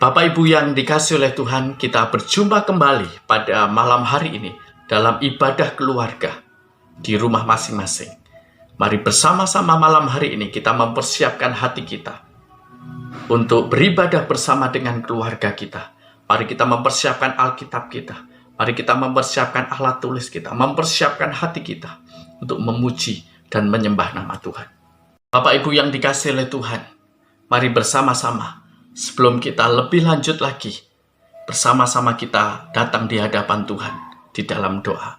Bapak Ibu yang dikasihi oleh Tuhan, kita berjumpa kembali pada malam hari ini dalam ibadah keluarga di rumah masing-masing. Mari bersama-sama malam hari ini kita mempersiapkan hati kita untuk beribadah bersama dengan keluarga kita. Mari kita mempersiapkan Alkitab kita. Mari kita mempersiapkan alat tulis kita, mempersiapkan hati kita untuk memuji dan menyembah nama Tuhan. Bapak Ibu yang dikasihi oleh Tuhan, mari bersama-sama sebelum kita lebih lanjut lagi, bersama-sama kita datang di hadapan Tuhan di dalam doa.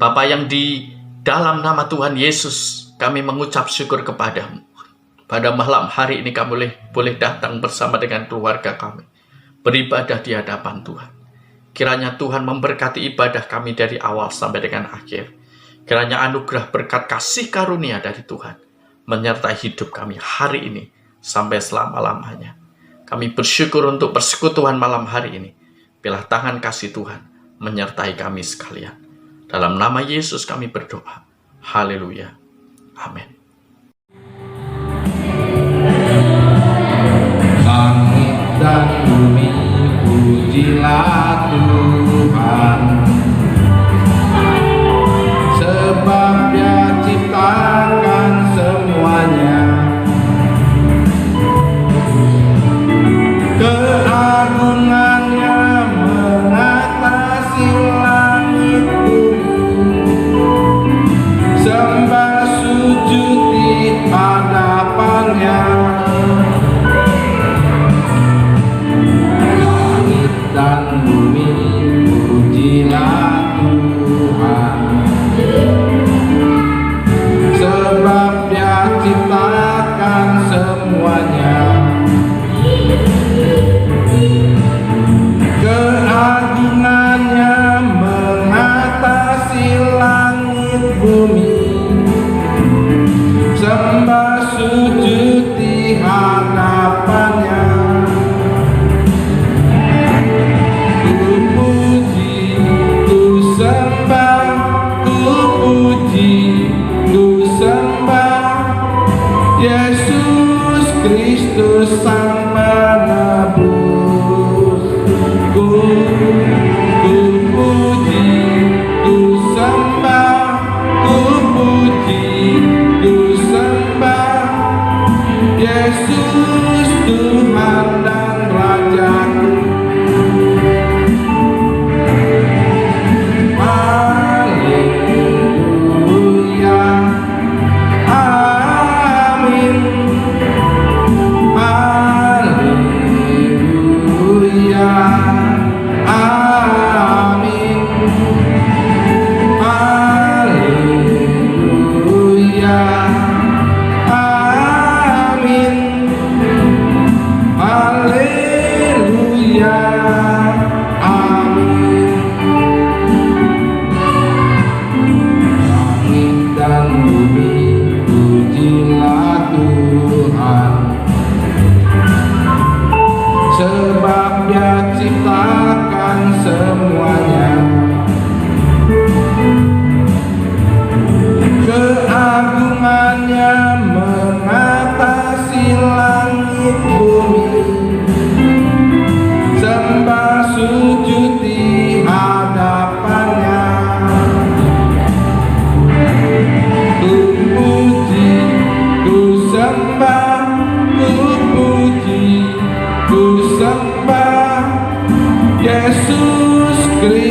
Bapa yang di dalam nama Tuhan Yesus, kami mengucap syukur kepadamu. Pada malam hari ini kami boleh datang bersama dengan keluarga kami, beribadah di hadapan Tuhan. Kiranya Tuhan memberkati ibadah kami dari awal sampai dengan akhir. Kiranya anugerah berkat kasih karunia dari Tuhan menyertai hidup kami hari ini sampai selama-lamanya. Kami bersyukur untuk persekutuan malam hari ini. Biarlah tangan kasih Tuhan menyertai kami sekalian. Dalam nama Yesus kami berdoa. Haleluya. Amin. Langit dan bumi pujilah Tuhan, sebab Dia ciptakan semuanya. Keagungannya mengatasi langit bumi, sembah sujud di hadapannya. Langit dan bumi pujilah Tuhan, sebab Dia ciptakan semuanya. Keagungannya mengatasi langit bumi, sembah sujud di hadapannya. Ku puji, ku sembah, ku puji, ku sembah Yesus Kristus Sang Penebus. Ku puji, ku sembah, ku puji, ku sembah Yesus Tuhan dan Rajaku. Haleluya, amin. Haleluya, amin. Haleluya, amin. Haleluya, amin. Langit dan bumi pujilah Tuhan, sebab Dia ciptakan semuanya. Keagungannya mengatasi langit bumi, sembah sujud di hadapannya. Ku puji, ku sembah, ku puji, ku sembah Yesus Kristus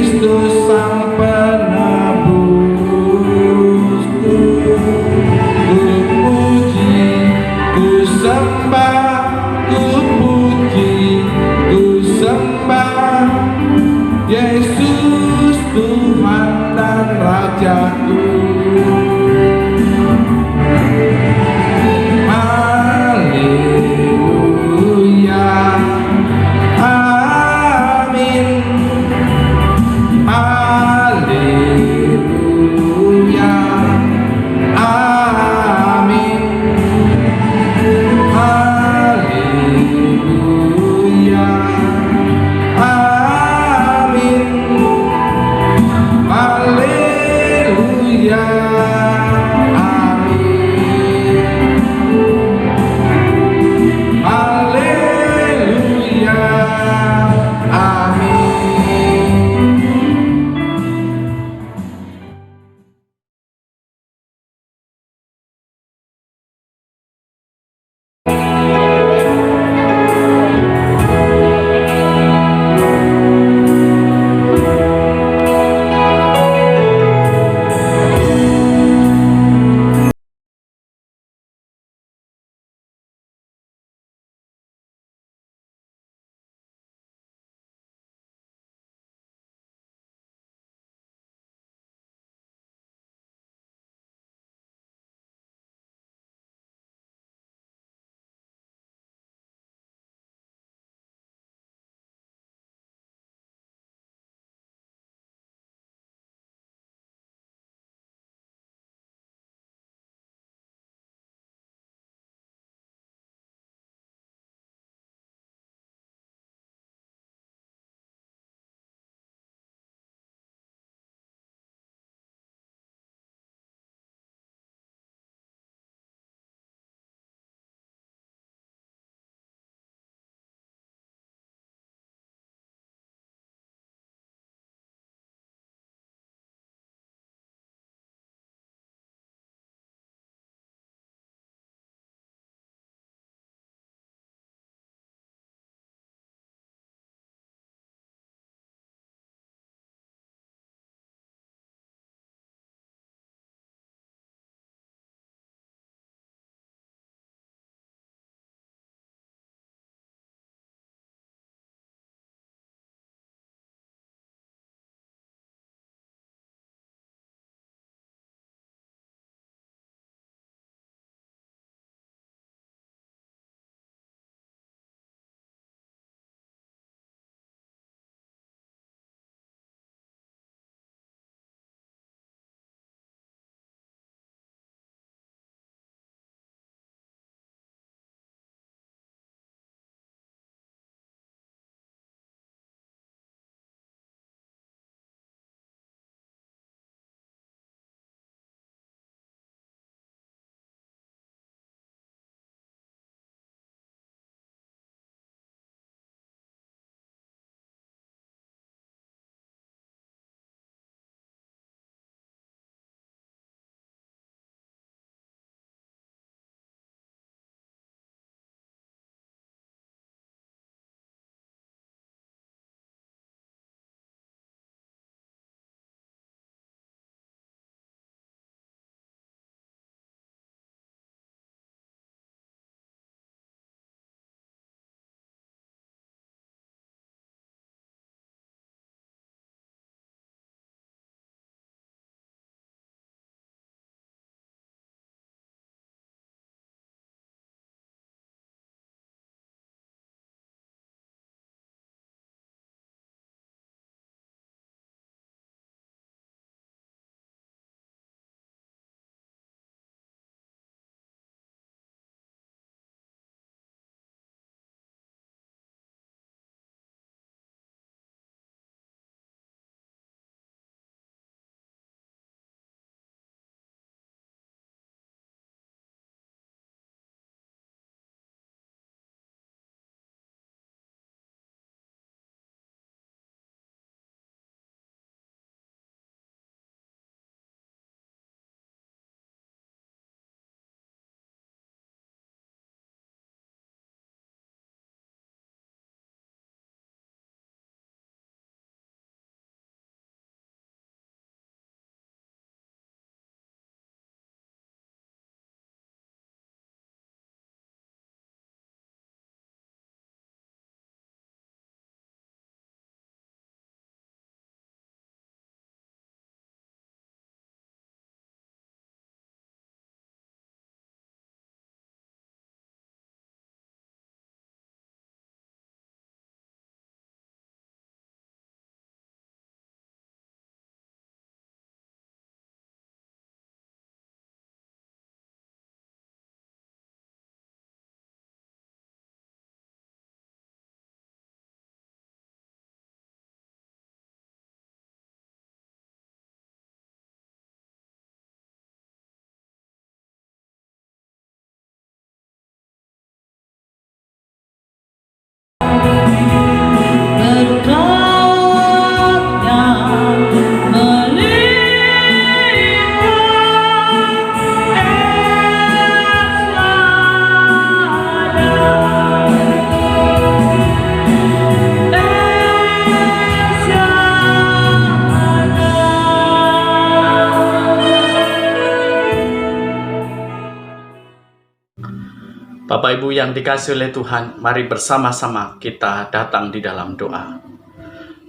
Bapak Ibu yang dikasihi oleh Tuhan, mari bersama-sama kita datang di dalam doa.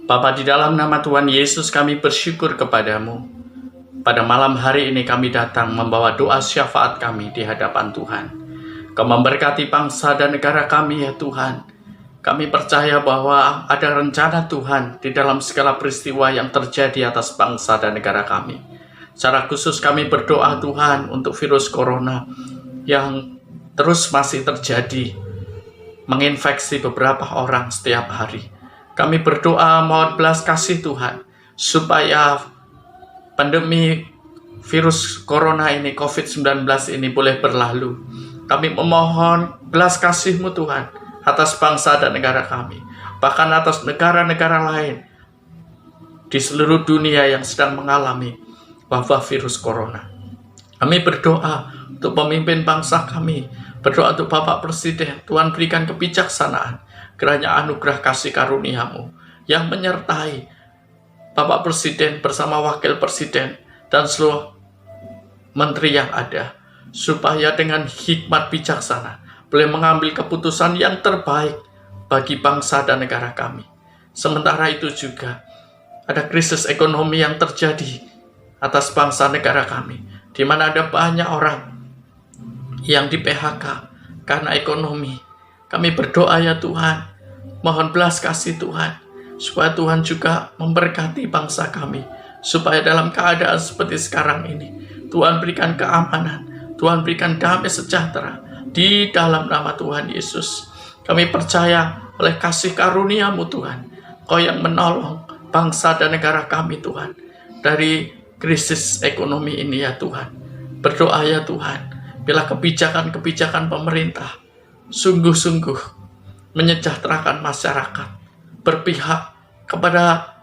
Bapa, di dalam nama Tuhan Yesus kami bersyukur kepadamu. Pada malam hari ini kami datang membawa doa syafaat kami di hadapan Tuhan. Kau memberkati bangsa dan negara kami ya Tuhan. Kami percaya bahwa ada rencana Tuhan di dalam segala peristiwa yang terjadi atas bangsa dan negara kami. Secara khusus kami berdoa Tuhan untuk virus corona yang terus masih terjadi, menginfeksi beberapa orang setiap hari. Kami berdoa mohon belas kasih Tuhan, supaya pandemi virus corona ini, COVID-19 ini boleh berlalu. Kami memohon belas kasih-Mu Tuhan, atas bangsa dan negara kami, bahkan atas negara-negara lain di seluruh dunia yang sedang mengalami wabah virus corona. Kami berdoa untuk pemimpin bangsa kami, berdoa untuk Bapak Presiden. Tuhan berikan kebijaksanaan, kiranya anugerah kasih karunia-Mu yang menyertai Bapak Presiden bersama Wakil Presiden dan seluruh menteri yang ada, supaya dengan hikmat bijaksana boleh mengambil keputusan yang terbaik bagi bangsa dan negara kami. Sementara itu juga ada krisis ekonomi yang terjadi atas bangsa negara kami, di mana ada banyak orang yang di PHK karena ekonomi. Kami berdoa ya Tuhan, mohon belas kasih Tuhan, supaya Tuhan juga memberkati bangsa kami, supaya dalam keadaan seperti sekarang ini, Tuhan berikan keamanan, Tuhan berikan damai sejahtera, di dalam nama Tuhan Yesus. Kami percaya oleh kasih karunia-Mu Tuhan, Kau yang menolong bangsa dan negara kami Tuhan, dari krisis ekonomi ini ya Tuhan. Berdoa ya Tuhan, bila kebijakan-kebijakan pemerintah sungguh-sungguh menyejahterakan masyarakat, berpihak kepada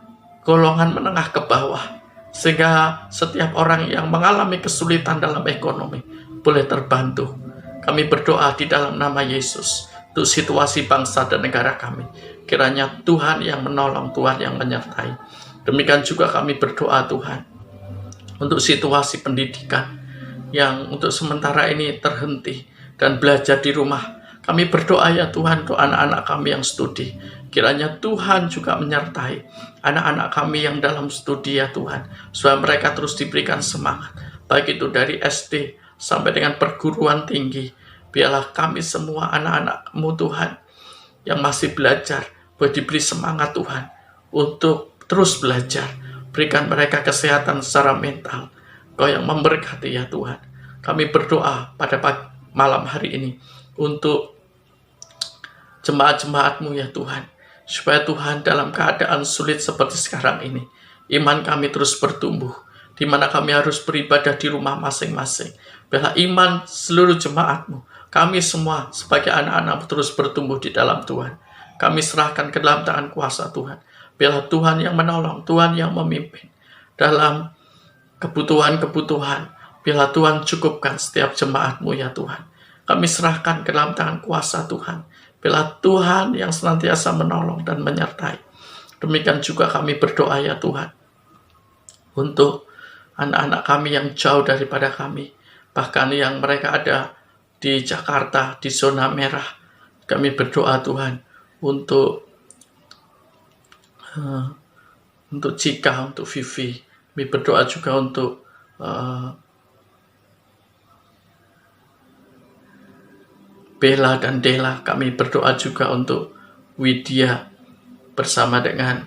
golongan menengah ke bawah, sehingga setiap orang yang mengalami kesulitan dalam ekonomi boleh terbantu. Kami berdoa di dalam nama Yesus untuk situasi bangsa dan negara kami. Kiranya Tuhan yang menolong, Tuhan yang menyertai. Demikian juga kami berdoa Tuhan untuk situasi pendidikan yang untuk sementara ini terhenti dan belajar di rumah. Kami berdoa ya Tuhan untuk anak-anak kami yang studi. Kiranya Tuhan juga menyertai anak-anak kami yang dalam studi ya Tuhan, supaya mereka terus diberikan semangat, baik itu dari SD sampai dengan perguruan tinggi. Biarlah kami semua anak-anak-Mu Tuhan yang masih belajar boleh diberi semangat Tuhan untuk terus belajar. Berikan mereka kesehatan secara mental. Kau yang memberkati ya Tuhan. Kami berdoa pada malam hari ini untuk jemaat-jemaat-Mu ya Tuhan, supaya Tuhan dalam keadaan sulit seperti sekarang ini, iman kami terus bertumbuh, di mana kami harus beribadah di rumah masing-masing. Biarlah iman seluruh jemaat-Mu, kami semua sebagai anak-anak terus bertumbuh di dalam Tuhan. Kami serahkan ke dalam tangan kuasa Tuhan. Biarlah Tuhan yang menolong, Tuhan yang memimpin dalam kebutuhan-kebutuhan. Biarlah Tuhan cukupkan setiap jemaat-Mu ya Tuhan. Kami serahkan ke dalam tangan kuasa Tuhan. Biarlah Tuhan yang senantiasa menolong dan menyertai. Demikian juga kami berdoa ya Tuhan, untuk anak-anak kami yang jauh daripada kami, bahkan yang mereka ada di Jakarta, di zona merah. Kami berdoa Tuhan untuk Cika, untuk Vivi. Kami berdoa juga untuk Bella dan Dela. Kami berdoa juga untuk Widya bersama dengan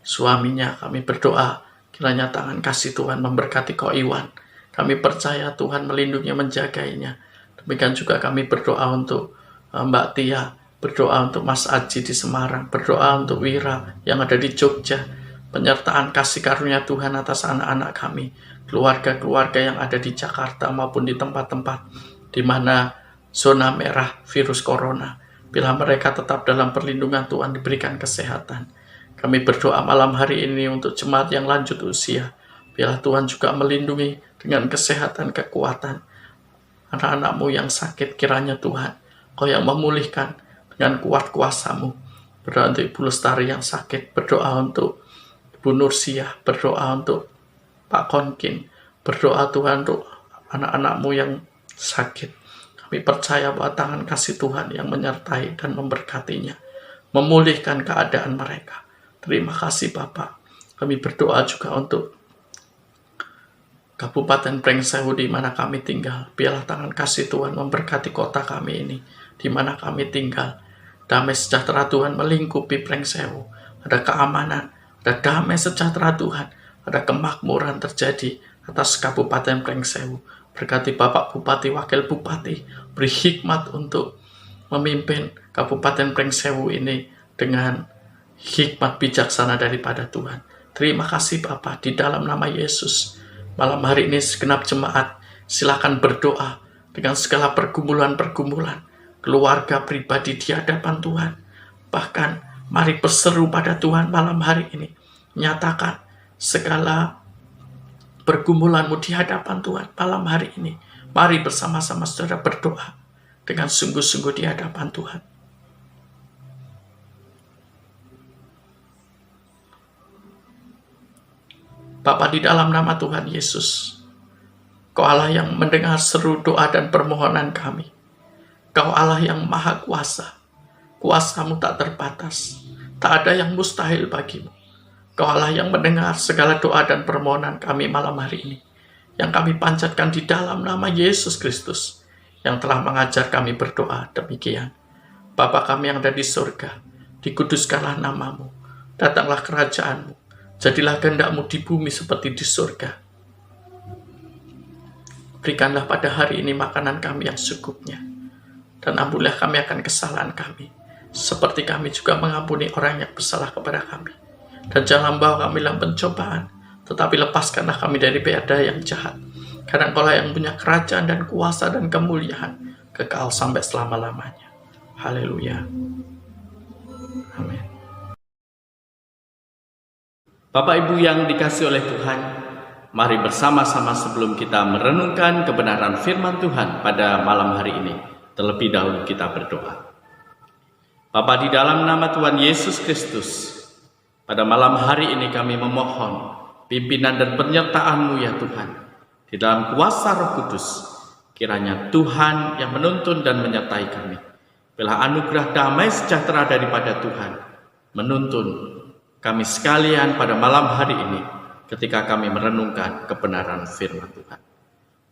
suaminya. Kami berdoa kiranya tangan kasih Tuhan memberkati Ko Iwan. Kami percaya Tuhan melindungi, menjagainya. Demikian juga kami berdoa untuk Mbak Tia, berdoa untuk Mas Aji di Semarang, berdoa untuk Wira yang ada di Jogja. Penyertaan kasih karunia Tuhan atas anak-anak kami, keluarga-keluarga yang ada di Jakarta maupun di tempat-tempat di mana zona merah virus corona. Bila mereka tetap dalam perlindungan Tuhan, diberikan kesehatan. Kami berdoa malam hari ini untuk jemaat yang lanjut usia. Biarlah Tuhan juga melindungi dengan kesehatan, kekuatan. Anak-anak-Mu yang sakit, kiranya Tuhan Kau yang memulihkan dengan kuat kuasa-Mu. Berdoa untuk Ibu Lestari yang sakit, berdoa untuk Ibu Nursiah, berdoa untuk Pak Konkin, berdoa Tuhan untuk anak-anak-Mu yang sakit. Kami Kami percaya bahwa tangan kasih Tuhan yang menyertai dan memberkatinya, memulihkan keadaan mereka. Terima kasih Bapa. Kami berdoa juga untuk Kabupaten Prengsewu di mana kami tinggal. Biarlah tangan kasih Tuhan memberkati kota kami ini, di mana kami tinggal. Damai sejahtera Tuhan melingkupi Prengsewu. Ada keamanan, ada damai sejahtera Tuhan, ada kemakmuran terjadi atas Kabupaten Prengsewu. Berkati Bapak Bupati, Wakil Bupati, beri hikmat untuk memimpin Kabupaten Prengsewu ini dengan hikmat bijaksana daripada Tuhan. Terima kasih Bapak, di dalam nama Yesus. Malam hari ini segenap jemaat, silakan berdoa dengan segala pergumulan-pergumulan, keluarga pribadi di hadapan Tuhan. Bahkan, mari berseru pada Tuhan malam hari ini. Nyatakan segala pergumulanmu di hadapan Tuhan malam hari ini. Mari bersama-sama saudara berdoa dengan sungguh-sungguh di hadapan Tuhan. Bapa, di dalam nama Tuhan Yesus, Kau Allah yang mendengar seru doa dan permohonan kami. Kau Allah yang maha kuasa. Kuasa-Mu tak terbatas. Tak ada yang mustahil bagi-Mu. Kau Allah yang mendengar segala doa dan permohonan kami malam hari ini, yang kami panjatkan di dalam nama Yesus Kristus, yang telah mengajar kami berdoa demikian. Bapa kami yang ada di surga, dikuduskanlah nama-Mu, datanglah kerajaan-Mu, jadilah kehendak-Mu di bumi seperti di surga. Berikanlah pada hari ini makanan kami yang secukupnya, dan ampunilah kami akan kesalahan kami, seperti kami juga mengampuni orang yang bersalah kepada kami. Dan jangan bawa kami dalam pencobaan, tetapi lepaskanlah kami dari benda yang jahat. Karena Engkau-lah yang punya kerajaan dan kuasa dan kemuliaan kekal sampai selama-lamanya. Haleluya. Amin. Bapak Ibu yang dikasihi oleh Tuhan, mari bersama-sama sebelum kita merenungkan kebenaran firman Tuhan pada malam hari ini, terlebih dahulu kita berdoa. Bapa, di dalam nama Tuhan Yesus Kristus, pada malam hari ini kami memohon pimpinan dan penyertaan-Mu ya Tuhan. Di dalam kuasa Roh Kudus, kiranya Tuhan yang menuntun dan menyertai kami. Biarlah anugerah damai sejahtera daripada Tuhan menuntun kami sekalian pada malam hari ini ketika kami merenungkan kebenaran firman Tuhan.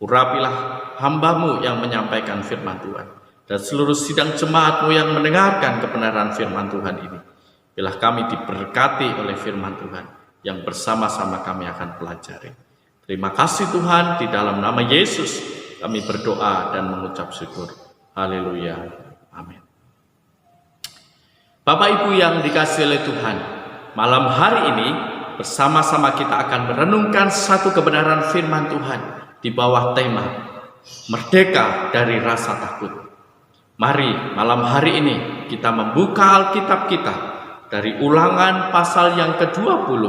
Urapilah hamba-Mu yang menyampaikan firman Tuhan, dan seluruh sidang jemaat-Mu yang mendengarkan kebenaran firman Tuhan ini. Biarlah kami diberkati oleh firman Tuhan yang bersama-sama kami akan pelajari. Terima kasih Tuhan, di dalam nama Yesus kami berdoa dan mengucap syukur. Haleluya. Amin. Bapak Ibu yang dikasihi oleh Tuhan, malam hari ini bersama-sama kita akan merenungkan satu kebenaran firman Tuhan di bawah tema Merdeka dari Rasa Takut. Mari malam hari ini kita membuka Alkitab kita dari Ulangan pasal yang ke-20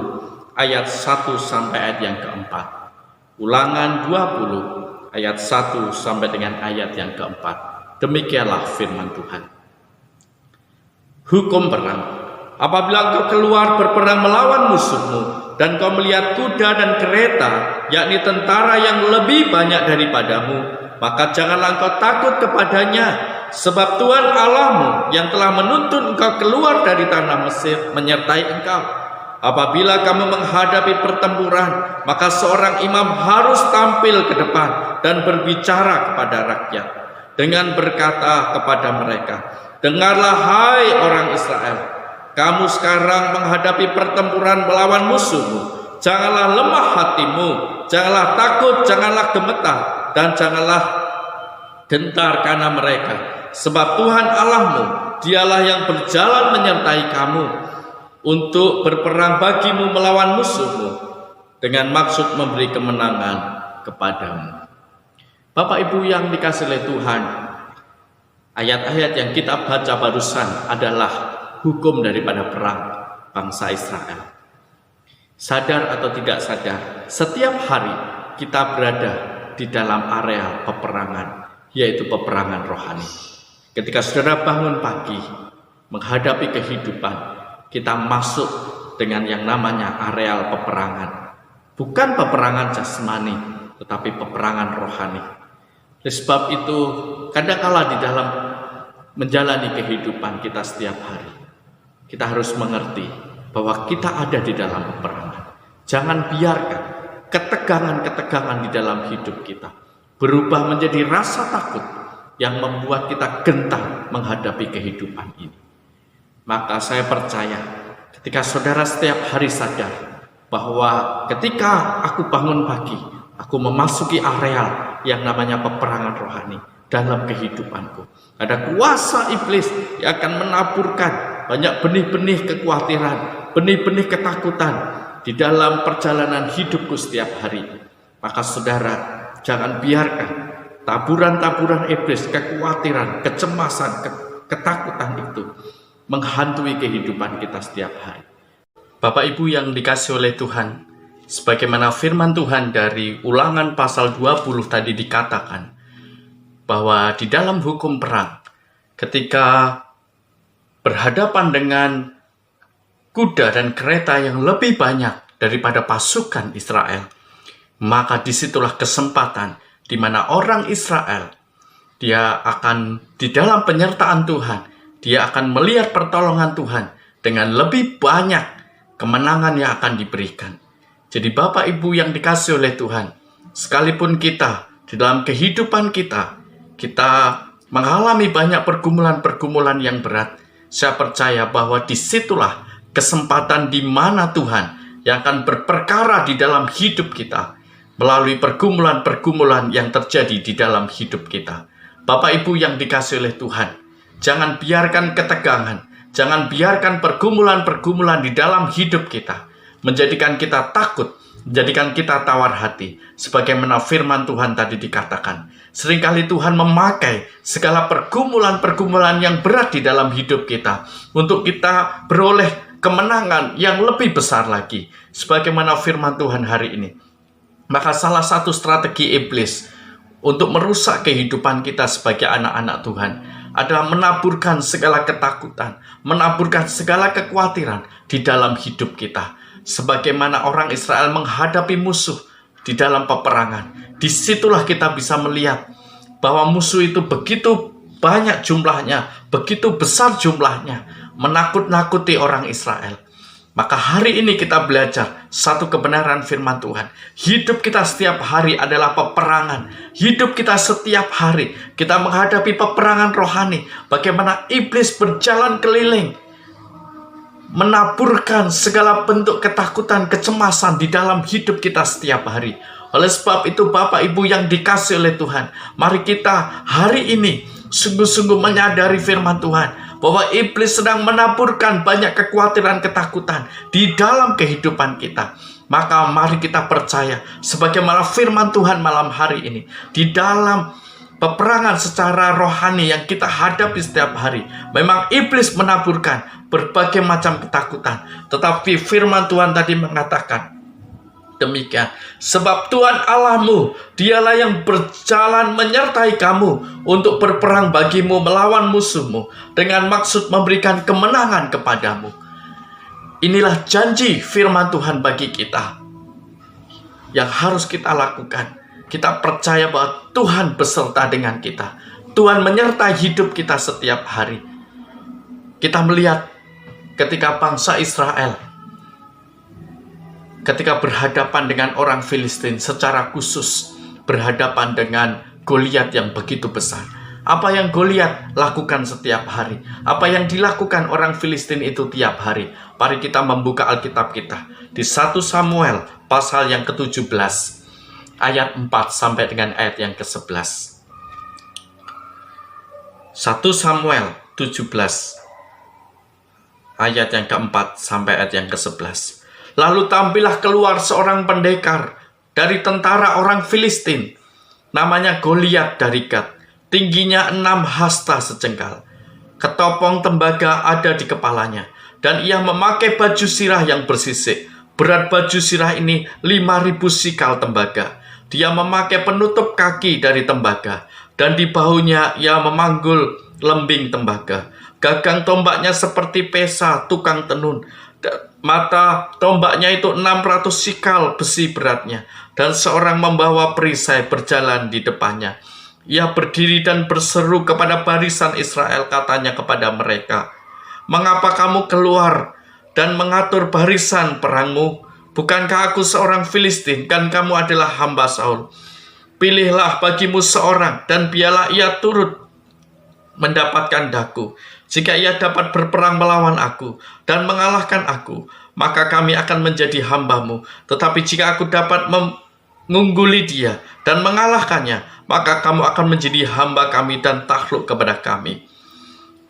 ayat 1 sampai ayat yang ke-4. Ulangan 20 ayat 1 sampai dengan ayat yang ke-4. Demikianlah firman Tuhan. Hukum perang. Apabila engkau keluar berperang melawan musuhmu, dan kau melihat kuda dan kereta, yakni tentara yang lebih banyak daripadamu, maka janganlah engkau takut kepadanya, sebab Tuhan Allahmu yang telah menuntun engkau keluar dari tanah Mesir menyertai engkau. Apabila kamu menghadapi pertempuran, maka seorang imam harus tampil ke depan dan berbicara kepada rakyat dengan berkata kepada mereka, dengarlah hai orang Israel, kamu sekarang menghadapi pertempuran melawan musuhmu. Janganlah lemah hatimu, janganlah takut, janganlah gemetar, dan janganlah gentar karena mereka. Sebab Tuhan Allahmu, dialah yang berjalan menyertai kamu untuk berperang bagimu melawan musuhmu, dengan maksud memberi kemenangan kepadamu. Bapak Ibu yang dikasihi oleh Tuhan, ayat-ayat yang kita baca barusan adalah hukum daripada perang bangsa Israel. Sadar atau tidak sadar, setiap hari kita berada di dalam area peperangan, yaitu peperangan rohani. Ketika saudara bangun pagi menghadapi kehidupan, kita masuk dengan yang namanya areal peperangan. Bukan peperangan jasmani, tetapi peperangan rohani. Oleh sebab itu, kadangkala di dalam menjalani kehidupan kita setiap hari, kita harus mengerti bahwa kita ada di dalam peperangan. Jangan biarkan ketegangan-ketegangan di dalam hidup kita berubah menjadi rasa takut yang membuat kita gentar menghadapi kehidupan ini. Maka saya percaya ketika saudara setiap hari sadar bahwa ketika aku bangun pagi, aku memasuki areal yang namanya peperangan rohani dalam kehidupanku. Ada kuasa iblis yang akan menaburkan banyak benih-benih kekhawatiran, benih-benih ketakutan di dalam perjalanan hidupku setiap hari. Maka saudara, jangan biarkan taburan-taburan iblis, kekhawatiran, kecemasan, ketakutan itu menghantui kehidupan kita setiap hari. Bapak Ibu yang dikasihi oleh Tuhan, sebagaimana firman Tuhan dari Ulangan pasal 20 tadi dikatakan, bahwa di dalam hukum perang, ketika berhadapan dengan kuda dan kereta yang lebih banyak daripada pasukan Israel, maka disitulah kesempatan di mana orang Israel, dia akan di dalam penyertaan Tuhan, dia akan melihat pertolongan Tuhan dengan lebih banyak kemenangan yang akan diberikan. Jadi Bapak Ibu yang dikasihi oleh Tuhan, sekalipun kita di dalam kehidupan kita mengalami banyak pergumulan-pergumulan yang berat, saya percaya bahwa disitulah kesempatan di mana Tuhan yang akan berperkara di dalam hidup kita melalui pergumulan-pergumulan yang terjadi di dalam hidup kita. Bapak Ibu yang dikasihi oleh Tuhan, jangan biarkan ketegangan, jangan biarkan pergumulan-pergumulan di dalam hidup kita menjadikan kita takut, menjadikan kita tawar hati. Sebagaimana firman Tuhan tadi dikatakan, seringkali Tuhan memakai segala pergumulan-pergumulan yang berat di dalam hidup kita untuk kita beroleh kemenangan yang lebih besar lagi. Sebagaimana firman Tuhan hari ini, maka salah satu strategi iblis untuk merusak kehidupan kita sebagai anak-anak Tuhan adalah menaburkan segala ketakutan, menaburkan segala kekhawatiran di dalam hidup kita. Sebagaimana orang Israel menghadapi musuh di dalam peperangan, disitulah kita bisa melihat bahwa musuh itu begitu banyak jumlahnya, begitu besar jumlahnya, menakut-nakuti orang Israel. Maka hari ini kita belajar satu kebenaran firman Tuhan. Hidup kita setiap hari adalah peperangan. Hidup kita setiap hari kita menghadapi peperangan rohani. Bagaimana iblis berjalan keliling, menaburkan segala bentuk ketakutan, kecemasan di dalam hidup kita setiap hari. Oleh sebab itu Bapak Ibu yang dikasihi oleh Tuhan, mari kita hari ini sungguh-sungguh menyadari firman Tuhan bahwa iblis sedang menaburkan banyak kekhawatiran, ketakutan di dalam kehidupan kita. Maka mari kita percaya sebagaimana firman Tuhan malam hari ini, di dalam peperangan secara rohani yang kita hadapi setiap hari, memang iblis menaburkan berbagai macam ketakutan. Tetapi firman Tuhan tadi mengatakan demikian, sebab Tuhan Allahmu, dialah yang berjalan menyertai kamu untuk berperang bagimu melawan musuhmu, dengan maksud memberikan kemenangan kepadamu. Inilah janji firman Tuhan bagi kita yang harus kita lakukan. Kita percaya bahwa Tuhan beserta dengan kita. Tuhan menyertai hidup kita setiap hari. Kita melihat ketika bangsa Israel, ketika berhadapan dengan orang Filistin, secara khusus berhadapan dengan Goliat yang begitu besar. Apa yang Goliat lakukan setiap hari? Apa yang dilakukan orang Filistin itu tiap hari? Mari kita membuka Alkitab kita di 1 Samuel pasal yang ke-17 ayat 4 sampai dengan ayat yang ke-11. 1 Samuel 17 ayat yang ke-4 sampai ayat yang ke-11. Lalu tampillah keluar seorang pendekar dari tentara orang Filistin, namanya Goliat dari Gat. Tingginya 6 hasta sejengkal. Ketopong tembaga ada di kepalanya, dan ia memakai baju sirah yang bersisik. Berat baju sirah ini 5.000 sikal tembaga. Dia memakai penutup kaki dari tembaga, dan di bahunya ia memanggul lembing tembaga. Gagang tombaknya seperti pesa tukang tenun. Mata tombaknya itu 600 sikal besi beratnya, dan seorang membawa perisai berjalan di depannya. Ia berdiri dan berseru kepada barisan Israel, katanya kepada mereka, "Mengapa kamu keluar dan mengatur barisan perangmu? Bukankah aku seorang Filistin dan kamu adalah hamba Saul? Pilihlah bagimu seorang dan biarlah ia turut mendapatkan daku. Jika ia dapat berperang melawan aku dan mengalahkan aku, maka kami akan menjadi hambamu. Tetapi jika aku dapat mengungguli dia dan mengalahkannya, maka kamu akan menjadi hamba kami dan takluk kepada kami."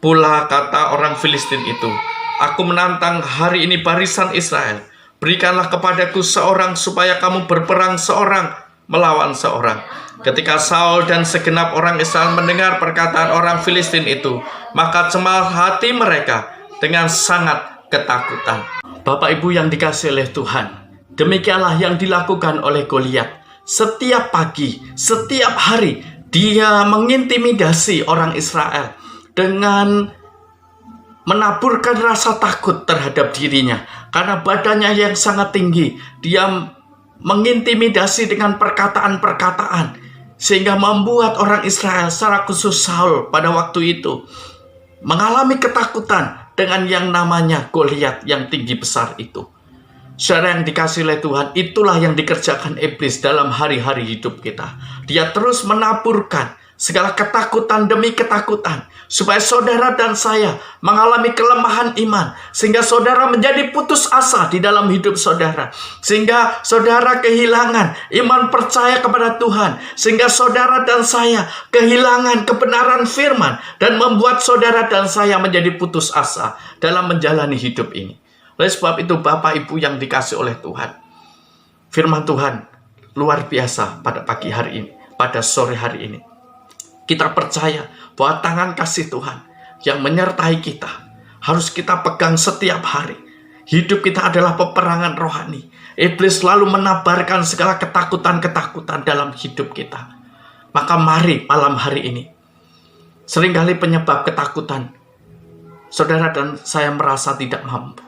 Pula kata orang Filistin itu, "Aku menantang hari ini barisan Israel. Berikanlah kepadaku seorang supaya kamu berperang seorang melawan seorang." Ketika Saul dan segenap orang Israel mendengar perkataan orang Filistin itu, maka cemas hati mereka dengan sangat ketakutan. Bapak Ibu yang dikasihi oleh Tuhan, demikianlah yang dilakukan oleh Goliat. Setiap pagi, setiap hari, dia mengintimidasi orang Israel dengan menaburkan rasa takut terhadap dirinya. Karena badannya yang sangat tinggi, dia mengintimidasi dengan perkataan-perkataan, sehingga membuat orang Israel, secara khusus Saul pada waktu itu, mengalami ketakutan dengan yang namanya Goliat yang tinggi besar itu. Saudara yang dikasihi oleh Tuhan, itulah yang dikerjakan iblis dalam hari-hari hidup kita. Dia terus menaburkan segala ketakutan demi ketakutan, supaya saudara dan saya mengalami kelemahan iman, sehingga saudara menjadi putus asa di dalam hidup saudara, sehingga saudara kehilangan iman percaya kepada Tuhan, sehingga saudara dan saya kehilangan kebenaran firman, dan membuat saudara dan saya menjadi putus asa dalam menjalani hidup ini. Oleh sebab itu, Bapak Ibu yang dikasihi oleh Tuhan, firman Tuhan luar biasa pada pagi hari ini, pada sore hari ini. Kita percaya bahwa tangan kasih Tuhan yang menyertai kita harus kita pegang setiap hari. Hidup kita adalah peperangan rohani. Iblis selalu menabarkan segala ketakutan-ketakutan dalam hidup kita. Maka mari malam hari ini, seringkali penyebab ketakutan saudara dan saya merasa tidak mampu.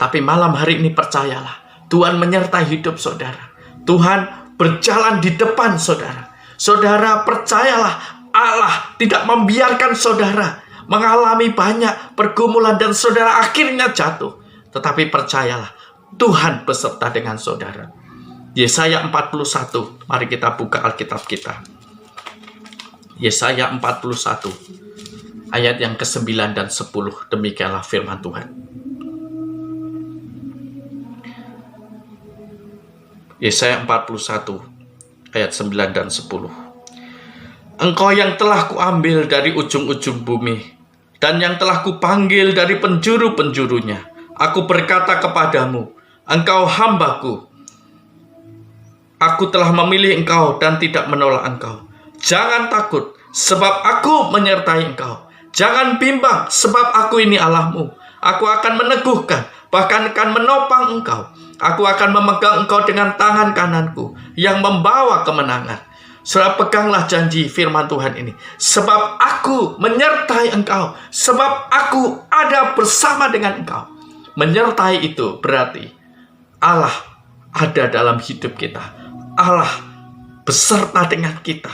Tapi malam hari ini percayalah, Tuhan menyertai hidup saudara. Tuhan berjalan di depan saudara. Saudara percayalah, Allah tidak membiarkan saudara mengalami banyak pergumulan dan saudara akhirnya jatuh. Tetapi percayalah, Tuhan beserta dengan saudara. Yesaya 41, mari kita buka Alkitab kita. Yesaya 41, ayat yang ke-9 dan 10, demikianlah firman Tuhan. Yesaya 41, ayat 9 dan 10. Engkau yang telah kuambil dari ujung-ujung bumi, dan yang telah kupanggil dari penjuru-penjurunya. Aku berkata kepadamu, engkau hambaku. Aku telah memilih engkau dan tidak menolak engkau. Jangan takut, sebab aku menyertai engkau. Jangan bimbang, sebab aku ini Allahmu. Aku akan meneguhkan, bahkan akan menopang engkau. Aku akan memegang engkau dengan tangan kananku yang membawa kemenangan. Saudara, peganglah janji firman Tuhan ini. Sebab aku menyertai engkau. Sebab aku ada bersama dengan engkau. Menyertai itu berarti Allah ada dalam hidup kita. Allah beserta dengan kita.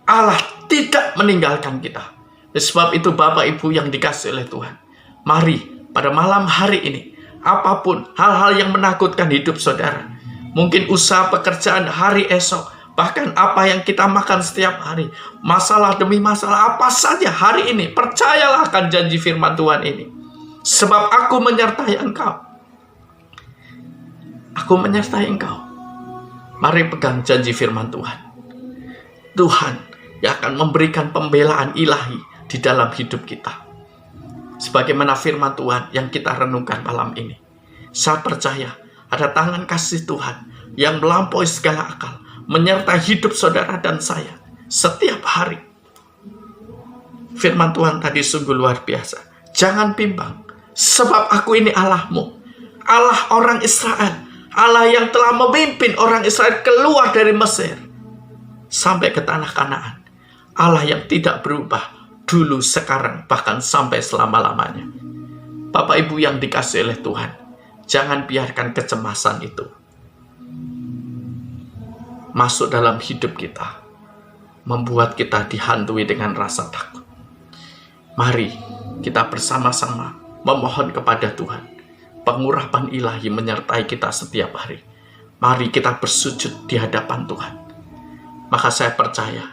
Allah tidak meninggalkan kita. Sebab itu Bapak Ibu yang dikasihi oleh Tuhan, mari pada malam hari ini, apapun hal-hal yang menakutkan hidup saudara, mungkin usaha pekerjaan hari esok, bahkan apa yang kita makan setiap hari, masalah demi masalah apa saja hari ini, percayalah akan janji firman Tuhan ini. Sebab aku menyertai engkau. Aku menyertai engkau. Mari pegang janji firman Tuhan. Tuhan yang akan memberikan pembelaan ilahi di dalam hidup kita. Sebagaimana firman Tuhan yang kita renungkan malam ini. Saya percaya ada tangan kasih Tuhan yang melampaui segala akal, menyertai hidup saudara dan saya setiap hari. Firman Tuhan tadi sungguh luar biasa. Jangan bimbang, sebab aku ini Allahmu, Allah orang Israel, Allah yang telah memimpin orang Israel keluar dari Mesir sampai ke tanah Kanaan. Allah yang tidak berubah dulu, sekarang, bahkan sampai selama-lamanya. Bapak Ibu yang dikasihi oleh Tuhan, jangan biarkan kecemasan itu masuk dalam hidup kita. membuat kita dihantui dengan rasa takut. Mari kita bersama-sama memohon kepada Tuhan, pengurapan ilahi menyertai kita setiap hari. Mari kita bersujud di hadapan Tuhan. Maka saya percaya,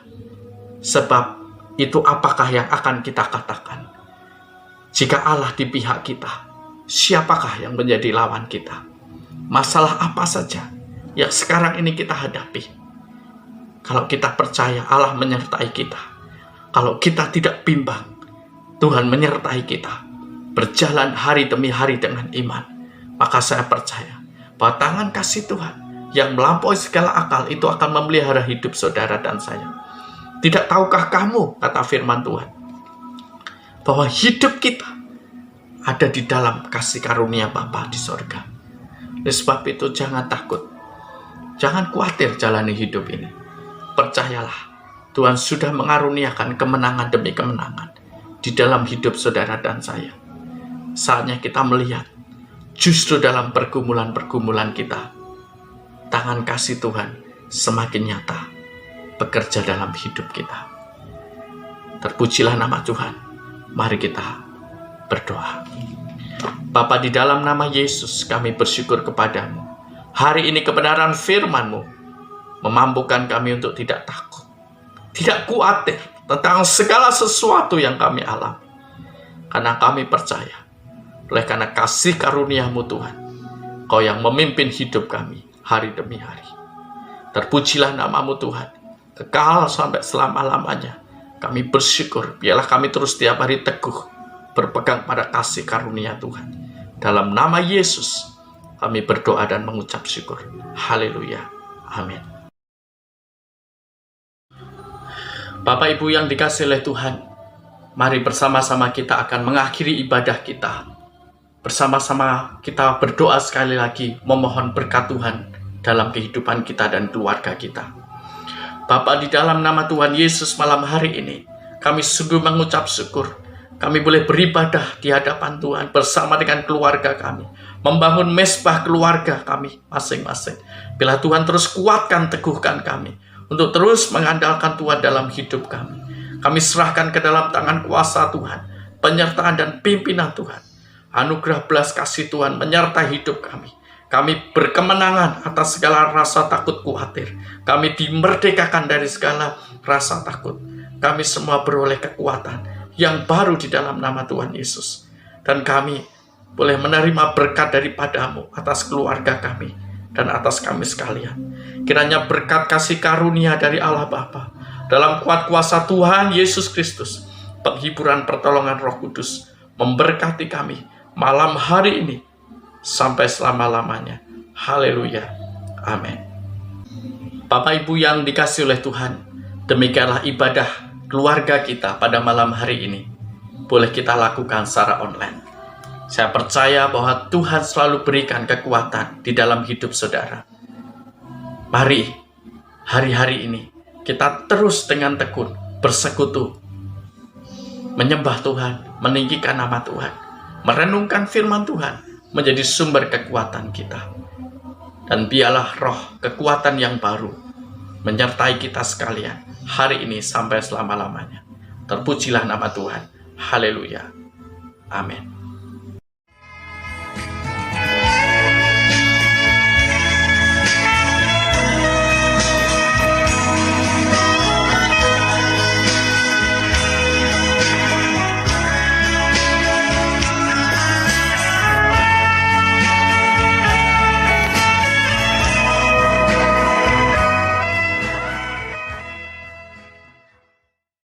sebab itu apakah yang akan kita katakan? Jika Allah di pihak kita, siapakah yang menjadi lawan kita? Masalah apa saja yang sekarang ini kita hadapi? Kalau kita percaya Allah menyertai kita, kalau kita tidak bimbang, Tuhan menyertai kita, berjalan hari demi hari dengan iman, maka saya percaya bahwa tangan kasih Tuhan yang melampaui segala akal itu akan memelihara hidup saudara dan saya. Tidak tahukah kamu, kata firman Tuhan, bahwa hidup kita ada di dalam kasih karunia Bapa di sorga. Oleh sebab itu jangan takut, jangan khawatir jalani hidup ini. Percayalah, Tuhan sudah mengaruniakan kemenangan demi kemenangan di dalam hidup saudara dan saya. Saatnya kita melihat, justru dalam pergumulan-pergumulan kita, tangan kasih Tuhan semakin nyata bekerja dalam hidup kita. Terpujilah nama Tuhan. Mari kita berdoa. Bapa, di dalam nama Yesus kami bersyukur kepadamu. Hari ini kebenaran firman-Mu memampukan kami untuk tidak takut, tidak khawatir tentang segala sesuatu yang kami alami. Karena kami percaya, oleh karena kasih karunia-Mu Tuhan, Kau yang memimpin hidup kami hari demi hari. Terpujilah nama-Mu Tuhan, kekal sampai selama-lamanya. Kami bersyukur, biarlah kami terus setiap hari teguh berpegang pada kasih karunia Tuhan. Dalam nama Yesus kami berdoa dan mengucap syukur. Haleluya. Amin. Bapak Ibu yang dikasihi oleh Tuhan, mari bersama-sama kita akan mengakhiri ibadah kita. Bersama-sama kita berdoa sekali lagi, memohon berkat Tuhan dalam kehidupan kita dan keluarga kita. Bapa, di dalam nama Tuhan Yesus malam hari ini, kami sungguh mengucap syukur. Kami boleh beribadah di hadapan Tuhan bersama dengan keluarga kami, membangun mezbah keluarga kami masing-masing. Bila Tuhan terus kuatkan, teguhkan kami untuk terus mengandalkan Tuhan dalam hidup kami. Kami serahkan ke dalam tangan kuasa Tuhan, penyertaan dan pimpinan Tuhan. Anugerah belas kasih Tuhan menyertai hidup kami. Kami berkemenangan atas segala rasa takut khawatir. Kami dimerdekakan dari segala rasa takut. Kami semua beroleh kekuatan yang baru di dalam nama Tuhan Yesus. Dan kami boleh menerima berkat daripada-Mu atas keluarga kami dan atas kami sekalian. Kiranya berkat kasih karunia dari Allah Bapa, dalam kuat kuasa Tuhan Yesus Kristus, penghiburan pertolongan Roh Kudus, memberkati kami malam hari ini sampai selama-lamanya. Haleluya. Amin. Bapak Ibu yang dikasihi oleh Tuhan, demikianlah ibadah keluarga kita pada malam hari ini. Boleh kita lakukan secara online. Saya percaya bahwa Tuhan selalu berikan kekuatan di dalam hidup saudara. Mari, hari-hari ini, kita terus dengan tekun bersekutu, menyembah Tuhan, meninggikan nama Tuhan, merenungkan firman Tuhan, menjadi sumber kekuatan kita. Dan biarlah roh kekuatan yang baru menyertai kita sekalian hari ini sampai selama-lamanya. Terpujilah nama Tuhan. Haleluya. Amin.